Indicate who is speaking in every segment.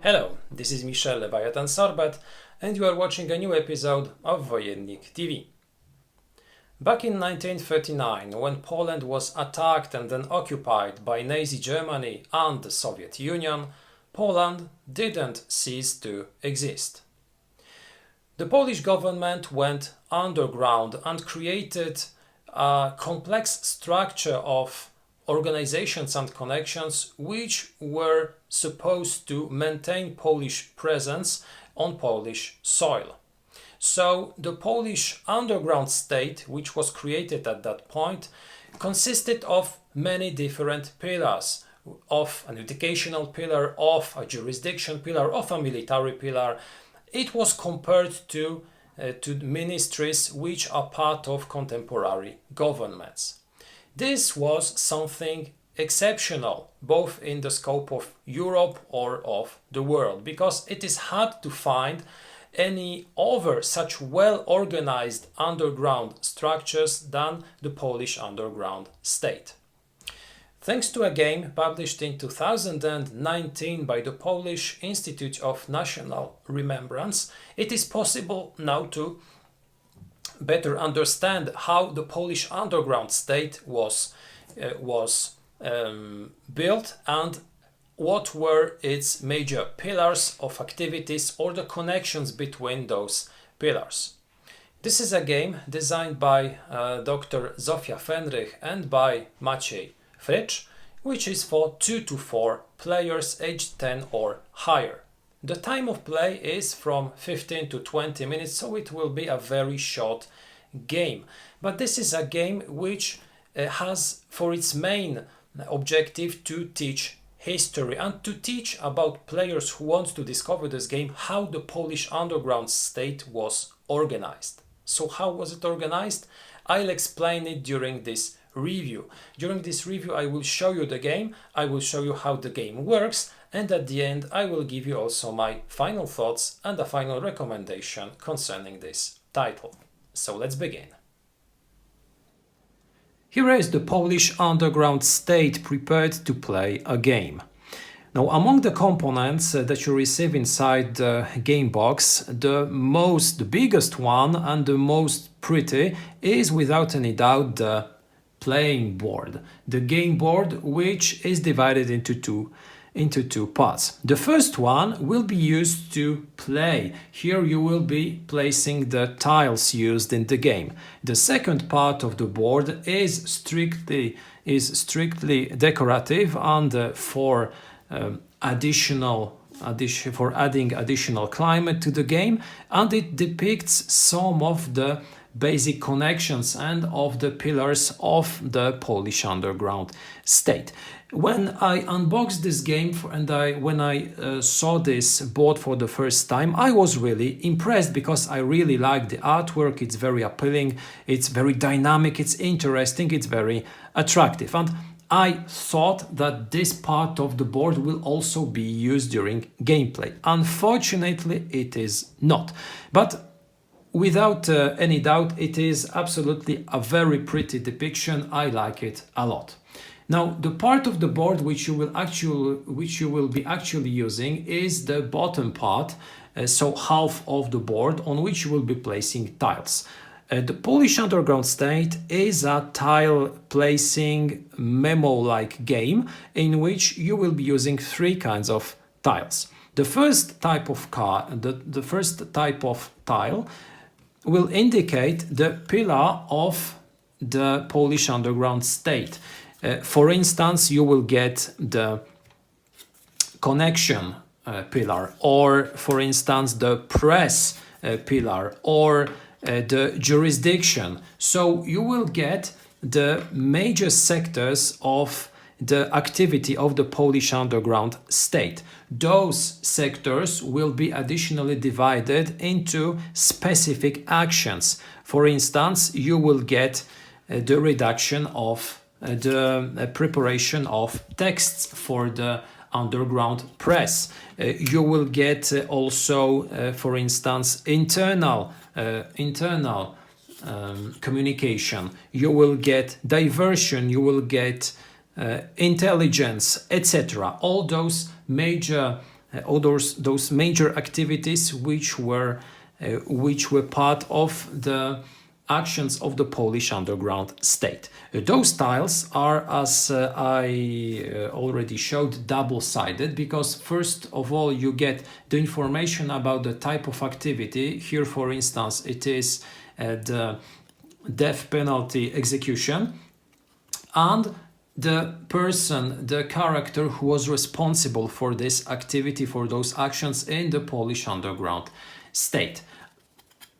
Speaker 1: Hello, this is Michel Leviathan Sorbet, and you are watching a new episode of Wojennik TV. Back in 1939, when Poland was attacked and then occupied by Nazi Germany and the Soviet Union, Poland didn't cease to exist. The Polish government went underground and created a complex structure of organizations and connections which were supposed to maintain Polish presence on Polish soil. So the Polish underground state, which was created at that point, consisted of many different pillars, of an educational pillar, of a jurisdiction pillar, of a military pillar. It was compared to ministries which are part of contemporary governments. This was something exceptional, both in the scope of Europe or of the world, because it is hard to find any other such well-organized underground structures than the Polish underground state. Thanks to a game published in 2019 by the Polish Institute of National Remembrance, it is possible now to better understand how the Polish underground state was built and what were its major pillars of activities or the connections between those pillars. This is a game designed by Dr. Zofia Fenrych and by Maciej Frycz, which is for 2 to 4 players aged 10 or higher. The time of play is from 15 to 20 minutes, so it will be a very short game. But this is a game which has for its main objective to teach history and to teach about players who want to discover this game how the Polish underground state was organized. So how was it organized? I'll explain it during this review. During this review I will show you the game, I will show you how the game works, and at the end I will give you also my final thoughts and a final recommendation concerning this title. So let's begin. Here is the Polish underground state prepared to play a game. Now, among the components that you receive inside the game box, the biggest one and the most pretty is without any doubt the playing board. The game board, which is divided into two parts. The first one will be used to play. Here you will be placing the tiles used in the game. The second part of the board is strictly decorative and for adding additional climate to the game, and it depicts some of the basic connections and of the pillars of the Polish underground state. When I unboxed this game when I saw this board for the first time, I was really impressed because I really like the artwork. It's very appealing, it's very dynamic, it's interesting, it's very attractive. And I thought that this part of the board will also be used during gameplay. Unfortunately, it is not. But without any doubt, it is absolutely a very pretty depiction. I like it a lot. Now, the part of the board which you will be actually using is the bottom part, so half of the board on which you will be placing tiles. The Polish underground state is a tile placing memo-like game in which you will be using 3 kinds of tiles. The first type of tile will indicate the pillar of the Polish underground state. For instance, you will get the connection pillar, or for instance the press pillar, or the jurisdiction. So you will get the major sectors of the activity of the Polish underground state. Those sectors will be additionally divided into specific actions. For instance, you will get the redaction of the preparation of texts for the underground press. You will get also, for instance, internal communication. You will get diversion. You will get intelligence, etc. All those major those major activities which were part of the actions of the Polish underground state. Those tiles are, as I already showed, double-sided, because first of all you get the information about the type of activity. Here, for instance, it is the death penalty execution, and the person, the character who was responsible for this activity, for those actions in the Polish underground state.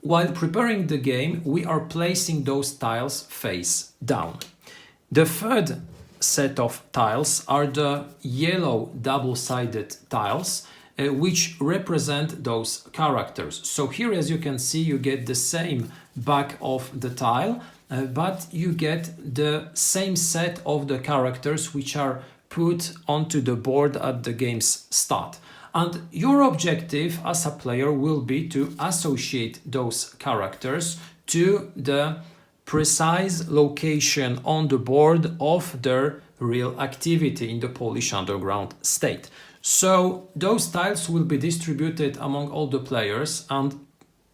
Speaker 1: While preparing the game, we are placing those tiles face down. The third set of tiles are the yellow double-sided tiles, which represent those characters. So here, as you can see, you get the same back of the tile, but you get the same set of the characters which are put onto the board at the game's start. And your objective as a player will be to associate those characters to the precise location on the board of their real activity in the Polish underground state. So those tiles will be distributed among all the players, and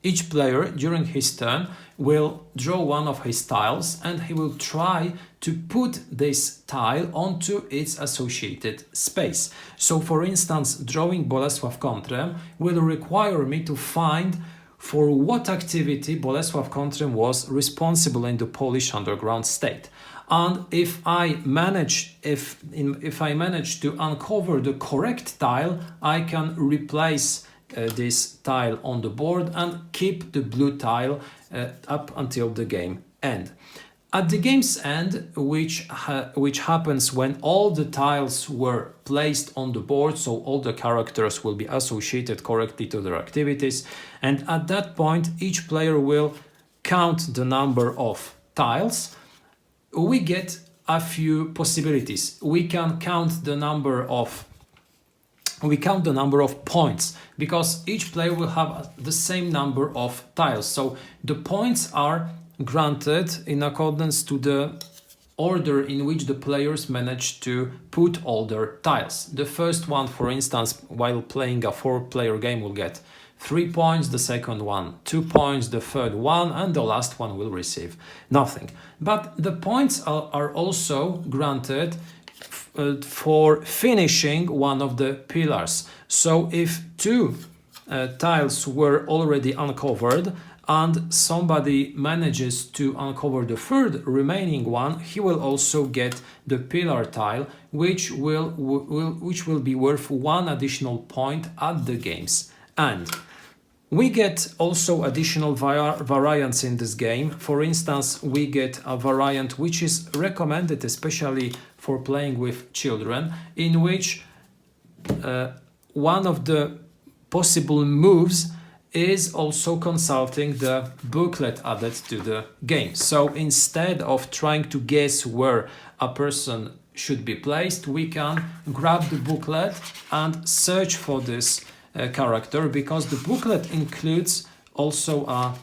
Speaker 1: each player during his turn will draw one of his tiles, and he will try to put this tile onto its associated space. So for instance, drawing Bolesław Kontrem will require me to find for what activity Bolesław Kontrem was responsible in the Polish underground state. And if I manage to uncover the correct tile, I can replace this tile on the board and keep the blue tile up until the game end. At the game's end, which happens when all the tiles were placed on the board, so all the characters will be associated correctly to their activities, and at that point each player will count the number of tiles. We get a few possibilities. We can count the number of points, because each player will have the same number of tiles. So the points are granted in accordance to the order in which the players manage to put all their tiles. The first one, for instance, while playing a 4-player game, will get 3 points, the second one 2 points, the third 1, and the last one will receive nothing. But the points are also granted for finishing one of the pillars. So if 2 tiles were already uncovered and somebody manages to uncover the third remaining one, he will also get the pillar tile, which will be worth 1 additional point at the game's end. We get also additional variants in this game. For instance, we get a variant which is recommended especially for playing with children, in which one of the possible moves is also consulting the booklet added to the game. So instead of trying to guess where a person should be placed, we can grab the booklet and search for this character, because the booklet includes also a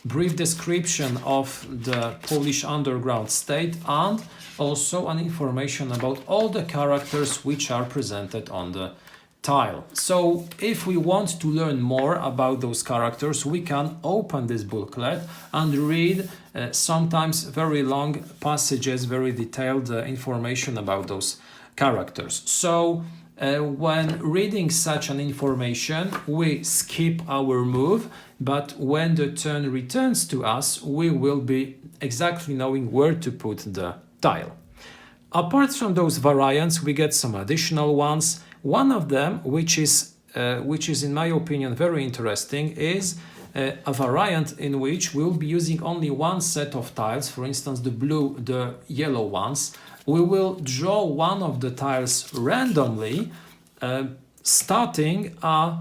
Speaker 1: brief description of the Polish underground state and also an information about all the characters which are presented on the tile. So if we want to learn more about those characters, we can open this booklet and read sometimes very long passages, very detailed information about those characters. So when reading such an information, we skip our move, but when the turn returns to us, we will be exactly knowing where to put the tile. Apart from those variants, we get some additional ones. One of them, which is in my opinion very interesting, is a variant in which we'll be using only one set of tiles, for instance the yellow ones. We will draw one of the tiles randomly, starting a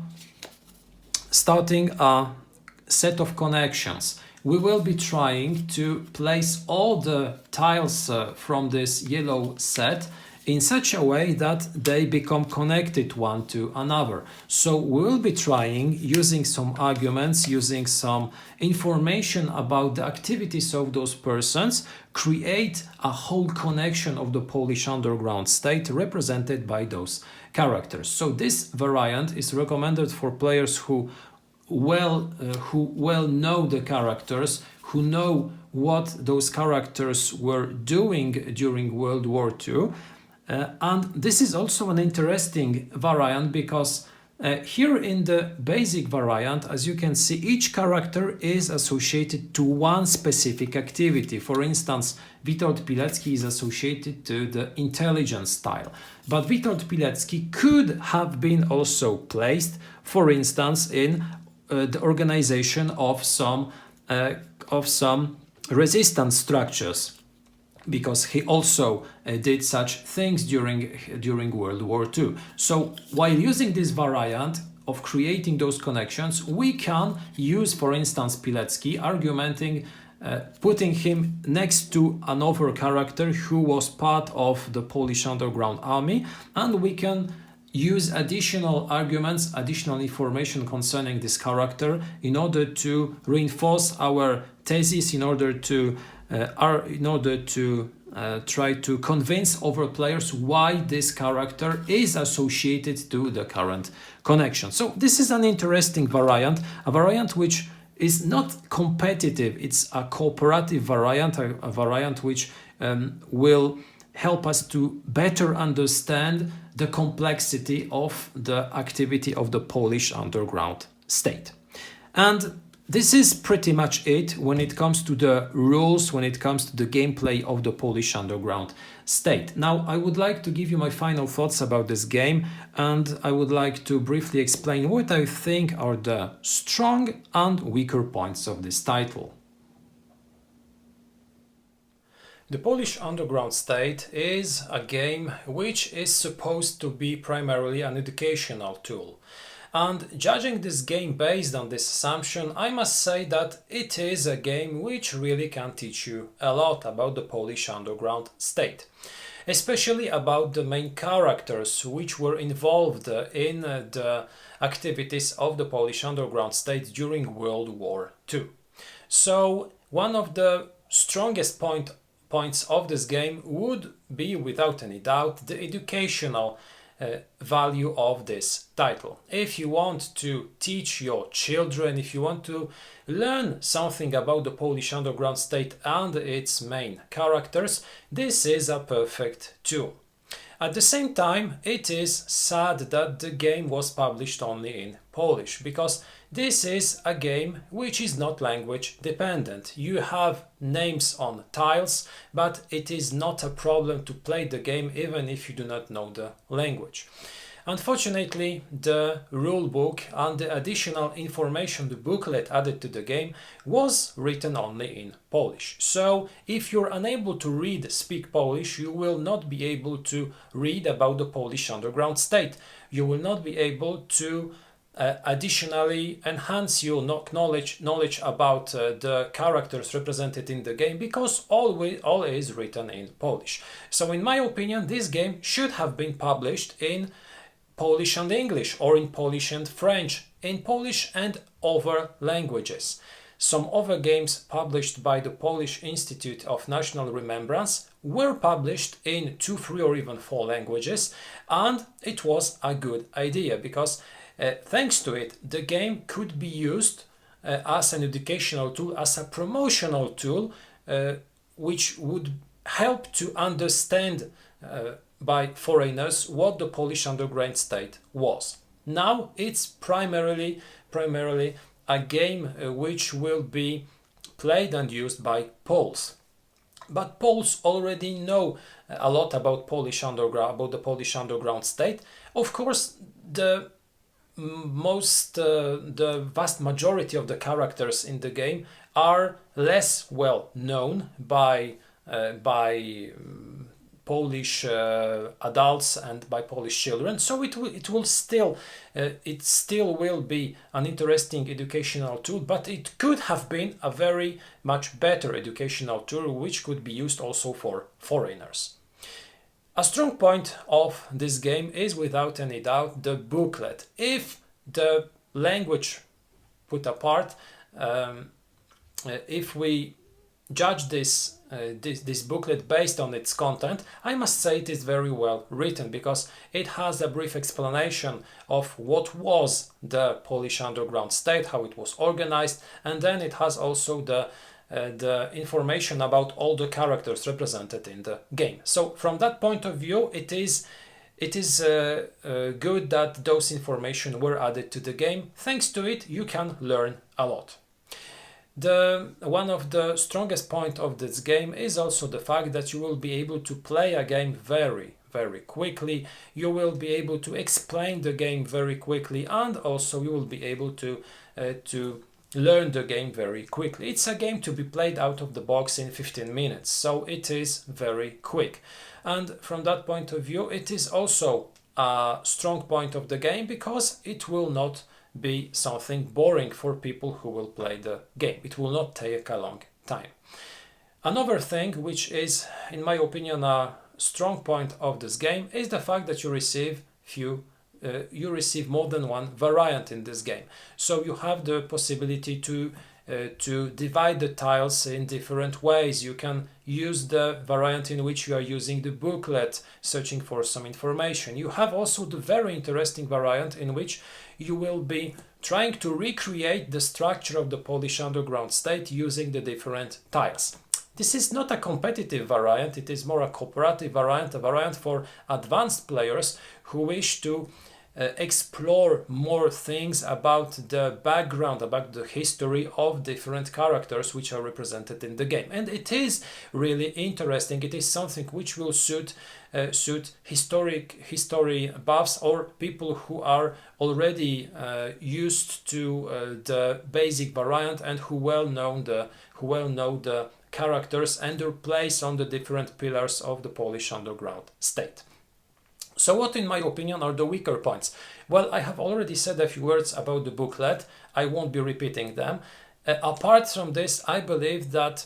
Speaker 1: set of connections. We will be trying to place all the tiles from this yellow set in such a way that they become connected one to another. So we'll be trying, using some arguments, using some information about the activities of those persons, create a whole connection of the Polish underground state represented by those characters. So this variant is recommended for players who well know the characters, who know what those characters were doing during World War II. And this is also an interesting variant because here in the basic variant, as you can see, each character is associated to one specific activity. For instance, Witold Pilecki is associated to the intelligence style. But Witold Pilecki could have been also placed, for instance, in the organization of some resistance structures, because he also did such things during World War II. So while using this variant of creating those connections, we can use, for instance, Pilecki, argumenting, putting him next to another character who was part of the Polish underground army, and we can use additional arguments, additional information concerning this character in order to reinforce our thesis, in order to try to convince other players why this character is associated to the current connection. So this is an interesting variant, a variant which is not competitive, it's a cooperative variant, a variant which will help us to better understand the complexity of the activity of the Polish underground state. And this is pretty much it when it comes to the rules, when it comes to the gameplay of the Polish underground state. Now, I would like to give you my final thoughts about this game, and I would like to briefly explain what I think are the strong and weaker points of this title. The Polish underground state is a game which is supposed to be primarily an educational tool. And judging this game based on this assumption, I must say that it is a game which really can teach you a lot about the Polish underground state, especially about the main characters which were involved in the activities of the Polish underground state during World War II. So one of the strongest points of this game would be, without any doubt, the educational value of this title. If you want to teach your children, if you want to learn something about the Polish underground state and its main characters, this is a perfect tool. At the same time, it is sad that the game was published only in Polish, because this is a game which is not language dependent. You have names on tiles, but it is not a problem to play the game even if you do not know the language. Unfortunately, the rulebook and the additional information, the booklet added to the game, was written only in Polish. So if you're unable to speak Polish, you will not be able to read about the Polish underground state. You will not be able to additionally enhance your knowledge about the characters represented in the game, because all is written in Polish. So in my opinion, this game should have been published in Polish and English, or in Polish and French, in Polish and other languages. Some other games published by the Polish Institute of National Remembrance were published in 2, 3 or even 4 languages, and it was a good idea because thanks to it, the game could be used as an educational tool, as a promotional tool, which would help to understand by foreigners what the Polish underground state was. Now it's primarily a game which will be played and used by Poles. But Poles already know a lot about the Polish underground state. Of course, the vast majority of the characters in the game are less well known by Polish adults and by Polish children, so it still will be an interesting educational tool, but it could have been a very much better educational tool which could be used also for foreigners. A strong point of this game is without any doubt the booklet. If the language put apart, if we judge this booklet based on its content, I must say it is very well written, because it has a brief explanation of what was the Polish underground state, how it was organized, and then it has also the information about all the characters represented in the game. So from that point of view, it is good that those information were added to the game. Thanks to it, you can learn a lot. One of the strongest points of this game is also the fact that you will be able to play a game very, very quickly. You will be able to explain the game very quickly, and also you will be able to learn the game very quickly. It's a game to be played out of the box in 15 minutes, so it is very quick. And from that point of view, it is also a strong point of the game, because it will not be something boring for people who will play the game. It will not take a long time. Another thing which is, in my opinion, a strong point of this game is the fact that you receive more than one variant in this game. So you have the possibility to divide the tiles in different ways. You can use the variant in which you are using the booklet, searching for some information. You have also the very interesting variant in which you will be trying to recreate the structure of the Polish underground state using the different tiles. This is not a competitive variant, it is more a cooperative variant, a variant for advanced players who wish to explore more things about the background, about the history of different characters which are represented in the game. And it is really interesting. It is something which will suit history buffs, or people who are already used to the basic variant and who well know the characters and their place on the different pillars of the Polish underground state. So what, in my opinion, are the weaker points? Well, I have already said a few words about the booklet. I won't be repeating them. Apart from this, I believe that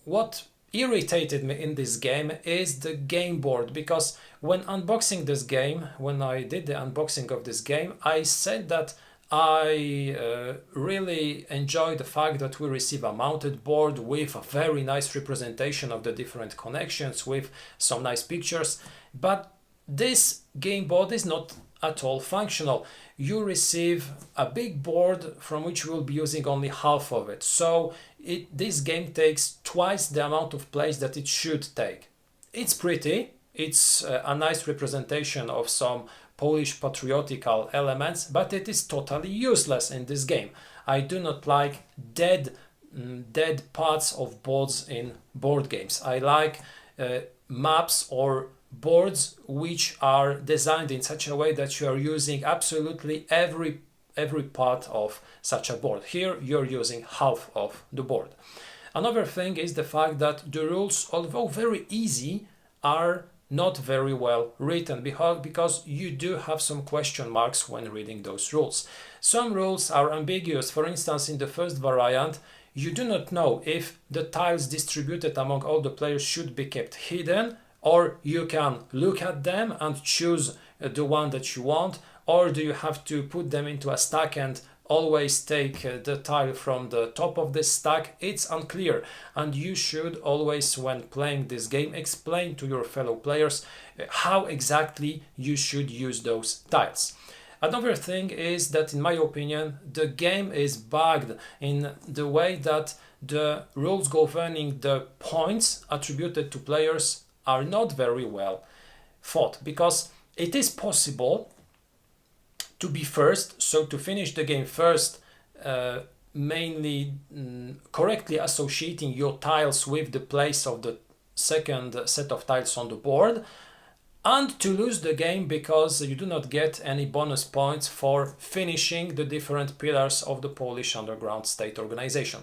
Speaker 1: what irritated me in this game is the game board, because when unboxing this game, when I did the unboxing of this game, I said that I really enjoy the fact that we receive a mounted board with a very nice representation of the different connections, with some nice pictures, but this game board is not at all functional. You receive a big board from which you will be using only half of it. So this game takes twice the amount of place that it should take. It's pretty. It's a nice representation of some Polish patriotical elements, but it is totally useless in this game. I do not like dead parts of boards in board games. I like maps or boards which are designed in such a way that you are using absolutely every part of such a board. Here you're using half of the board. Another thing is the fact that the rules, although very easy, are not very well written, because you do have some question marks when reading those rules. Some rules are ambiguous. For instance, in the first variant, you do not know if the tiles distributed among all the players should be kept hidden, or you can look at them and choose the one that you want, or do you have to put them into a stack and always take the tile from the top of this stack. It's unclear, and you should always, when playing this game, explain to your fellow players how exactly you should use those tiles. Another thing is that, in my opinion, the game is bugged in the way that the rules governing the points attributed to players are not very well thought, because it is possible to be first, so to finish the game first, mainly correctly associating your tiles with the place of the second set of tiles on the board, and to lose the game because you do not get any bonus points for finishing the different pillars of the Polish underground state organization.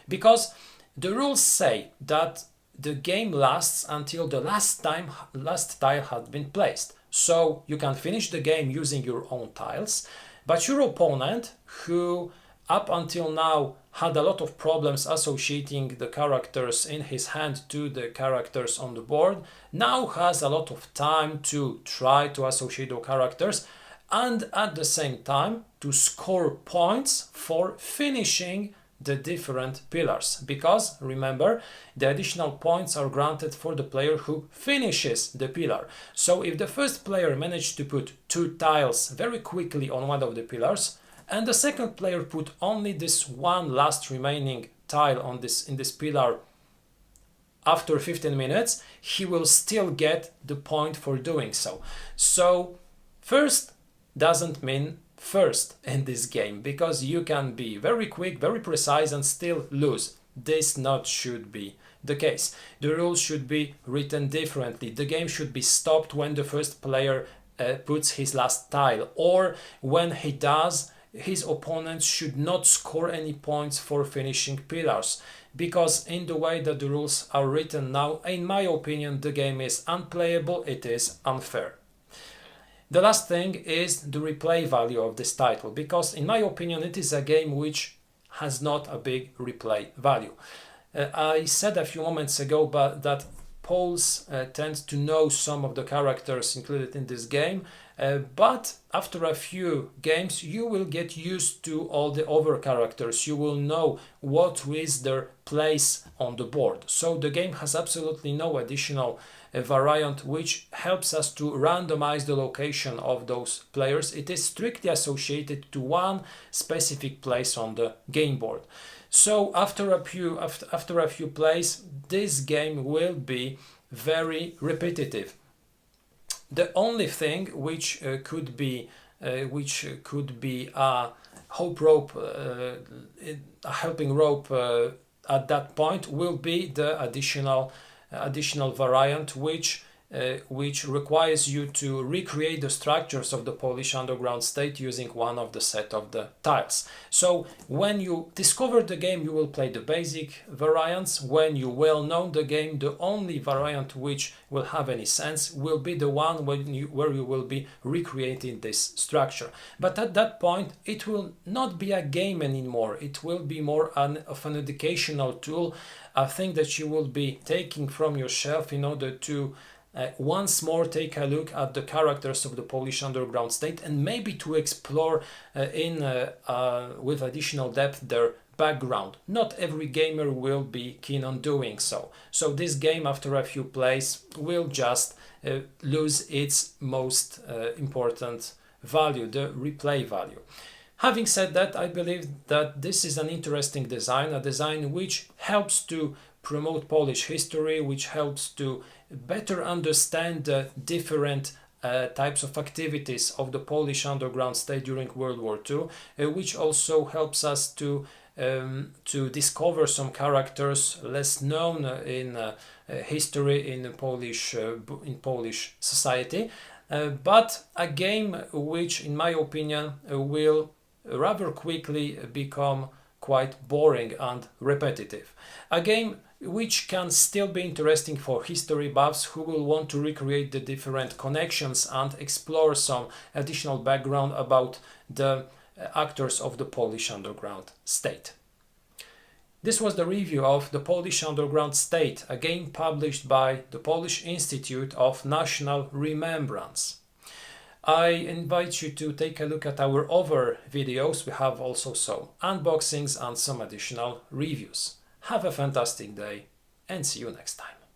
Speaker 1: Because the rules say that the game lasts until the last tile had been placed. So you can finish the game using your own tiles, but your opponent, who up until now had a lot of problems associating the characters in his hand to the characters on the board, now has a lot of time to try to associate the characters and at the same time to score points for finishing the different pillars, because remember, the additional points are granted for the player who finishes the pillar. So if the first player managed to put 2 tiles very quickly on one of the pillars, and the second player put only this one last remaining tile on in this pillar after 15 minutes, he will still get the point for doing so. So first doesn't mean first in this game, because you can be very quick, very precise and still lose. This not should be the case. The rules should be written differently. The game should be stopped when the first player puts his last tile, or when he does, his opponents should not score any points for finishing pillars, because in the way that the rules are written now, in my opinion, the game is unplayable, it is unfair. The last thing is the replay value of this title, because in my opinion it is a game which has not a big replay value. I said a few moments ago that Poles tend to know some of the characters included in this game, but after a few games you will get used to all the other characters. You will know what is their place on the board. So the game has absolutely no additional variant which helps us to randomize the location of those players. It is strictly associated to one specific place on the game board. So after a few plays, this game will be very repetitive. The only thing which could be a hope rope, a helping rope at that point will be the additional variant which requires you to recreate the structures of the Polish underground state using one of the set of the tiles. So when you discover the game, you will play the basic variants. When you well know the game, the only variant which will have any sense will be the one where you will be recreating this structure. But at that point, it will not be a game anymore. It will be more of an educational tool, a thing that you will be taking from your shelf in order to once more take a look at the characters of the Polish underground state and maybe to explore with additional depth their background. Not every gamer will be keen on doing so. So this game, after a few plays, will just lose its most important value, the replay value. Having said that, I believe that this is an interesting design, a design which helps to promote Polish history, which helps to better understand the different types of activities of the Polish underground state during World War II, which also helps us to discover some characters less known in history in Polish society, but a game which, in my opinion, will rather quickly become quite boring and repetitive. A game which can still be interesting for history buffs who will want to recreate the different connections and explore some additional background about the actors of the Polish underground state. This was the review of The Polish Underground State, a game published by the Polish Institute of National Remembrance. I invite you to take a look at our other videos. We have also some unboxings and some additional reviews. Have a fantastic day and see you next time.